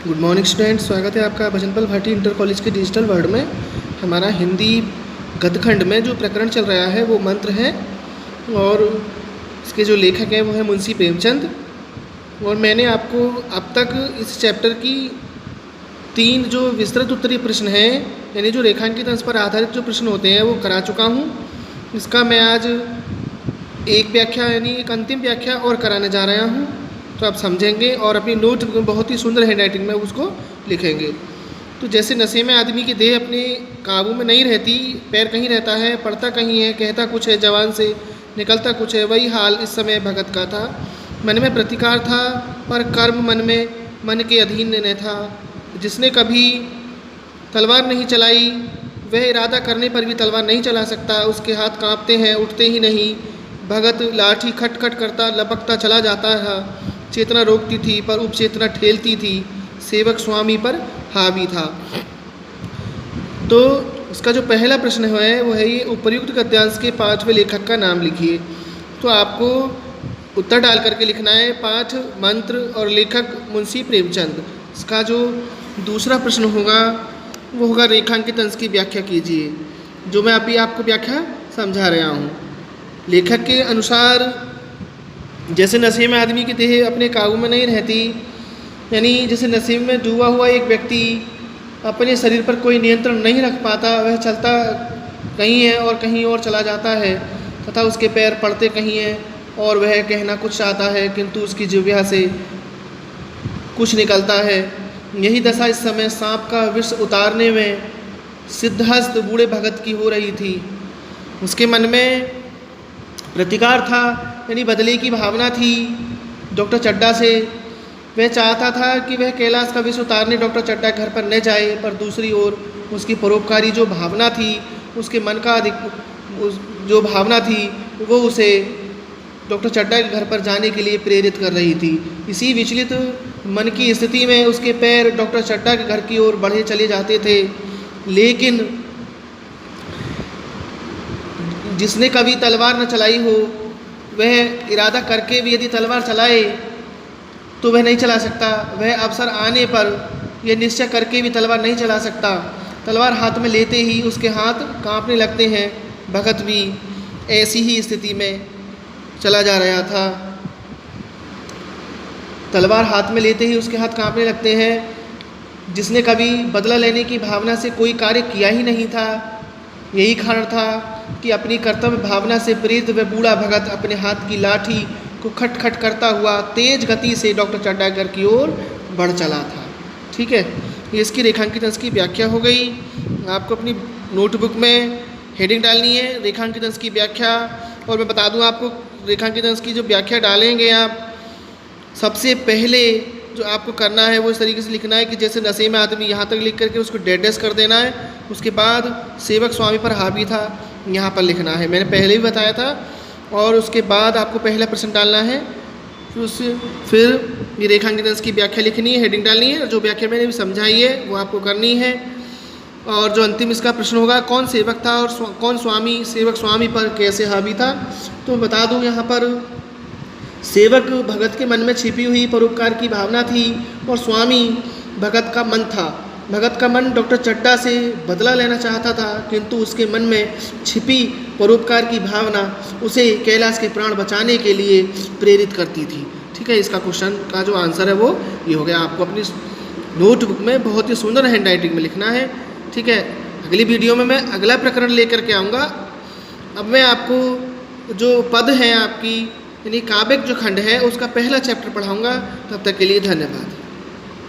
Good morning student, स्वागत है आपका भजनपाल भाटी इंटर कॉलेज के डिजिटल वर्ल्ड में। हमारा हिंदी गद्यखंड में जो प्रकरण चल रहा है वो मंत्र है और इसके जो लेखक हैं वो है मुंशी प्रेमचंद। और मैंने आपको अब तक इस चैप्टर की 3 जो विस्तृत उत्तरीय प्रश्न हैं, यानी जो रेखांकित अंश पर आधारित जो प्रश्न होते हैं वो करा चुका हूँ। इसका मैं आज एक व्याख्या यानी एक अंतिम व्याख्या और कराने जा रहा हूँ, तो आप समझेंगे और अपनी नोट बहुत ही सुंदर हैंडराइटिंग में उसको लिखेंगे। तो जैसे नशे में आदमी की देह अपने काबू में नहीं रहती, पैर कहीं रहता है, पढ़ता कहीं है, कहता कुछ है, जवान से निकलता कुछ है, वही हाल इस समय भगत का था। मन में प्रतिकार था पर कर्म मन के अधीन न था। जिसने कभी तलवार नहीं चलाई वह इरादा करने पर भी तलवार नहीं चला सकता। उसके हाथ कांपते हैं, उठते ही नहीं। भगत लाठी खटखट करता लपकता चला जाता था। चेतना रोकती थी पर उपचेतना ठेलती थी। सेवक स्वामी पर हावी था। तो इसका जो पहला प्रश्न है वो है ये, उपर्युक्त गद्यांश के 5वें लेखक का नाम लिखिए। तो आपको उत्तर डाल करके लिखना है पाठ, मंत्र और लेखक मुंशी प्रेमचंद। इसका जो दूसरा प्रश्न होगा वो होगा रेखांकित अंश की व्याख्या कीजिए, जो मैं अभी आपको व्याख्या समझा रहा हूँ। लेखक के अनुसार जैसे नशे में आदमी की देह अपने काबू में नहीं रहती, यानी जैसे नशे में डूबा हुआ एक व्यक्ति अपने शरीर पर कोई नियंत्रण नहीं रख पाता, वह चलता कहीं है और कहीं और चला जाता है तथा उसके पैर पड़ते कहीं हैं और वह कहना कुछ चाहता है किंतु उसकी जिह्वा से कुछ निकलता है। यही दशा इस समय सांप का विष उतारने में सिद्धहस्त बूढ़े भगत की हो रही थी। उसके मन में प्रतिकार था, यानी बदले की भावना थी डॉक्टर चड्ढा से। वह चाहता था कि वह कैलाश का विष उतारने डॉक्टर चड्ढा घर पर न जाए, पर दूसरी ओर उसकी परोपकारी जो भावना थी, उसके मन का जो भावना थी वो उसे डॉक्टर चड्ढा के घर पर जाने के लिए प्रेरित कर रही थी। इसी विचलित मन की स्थिति में उसके पैर डॉक्टर चड्ढा के घर की ओर बढ़े चले जाते थे। लेकिन जिसने कभी तलवार न चलाई हो वह इरादा करके भी यदि तलवार चलाए तो वह नहीं चला सकता। वह अवसर आने पर यह निश्चय करके भी तलवार नहीं चला सकता। तलवार हाथ में लेते ही उसके हाथ कांपने लगते हैं। भगत भी ऐसी ही स्थिति में चला जा रहा था। तलवार हाथ में लेते ही उसके हाथ कांपने लगते हैं। जिसने कभी बदला लेने की भावना से कोई कार्य किया ही नहीं था, यही कारण था कि अपनी कर्तव्य भावना से प्रेरित वह बूढ़ा भगत अपने हाथ की लाठी को खटखट करता हुआ तेज गति से डॉक्टर चड्ढा घर की ओर बढ़ चला था। ठीक है, ये इसकी रेखांकित अंश की व्याख्या हो गई। आपको अपनी नोटबुक में हेडिंग डालनी है रेखांकित अंश की व्याख्या। और मैं बता दूं आपको, रेखांकित अंश की जो व्याख्या डालेंगे आप, सबसे पहले जो आपको करना है वो इस तरीके से लिखना है कि जैसे नशे में आदमी यहाँ तक लिख करके उसको डैश कर देना है। उसके बाद सेवक स्वामी पर हावी था यहाँ पर लिखना है, मैंने पहले भी बताया था। और उसके बाद आपको पहला प्रश्न डालना है, फिर ये रेखांकित अंश की व्याख्या लिखनी है, हेडिंग डालनी है, और जो व्याख्या मैंने भी समझाई है वो आपको करनी है। और जो अंतिम इसका प्रश्न होगा, कौन सेवक था और कौन स्वामी, सेवक स्वामी पर कैसे हावी था। तो बता दूँ, यहाँ पर सेवक भगत के मन में छिपी हुई परोपकार की भावना थी और स्वामी भगत का मन था। भगत का मन डॉक्टर चड्ढा से बदला लेना चाहता था, किंतु उसके मन में छिपी परोपकार की भावना उसे कैलाश के प्राण बचाने के लिए प्रेरित करती थी। ठीक है, इसका क्वेश्चन का जो आंसर है वो ये हो गया। आपको अपनी नोटबुक में बहुत ही सुंदर हैंडराइटिंग में लिखना है। ठीक है, अगली वीडियो में मैं अगला प्रकरण लेकर के आऊँगा। अब मैं आपको जो पद हैं आपकी, यानी काव्य जो खंड है उसका पहला चैप्टर पढ़ाऊँगा। तब तक के लिए धन्यवाद।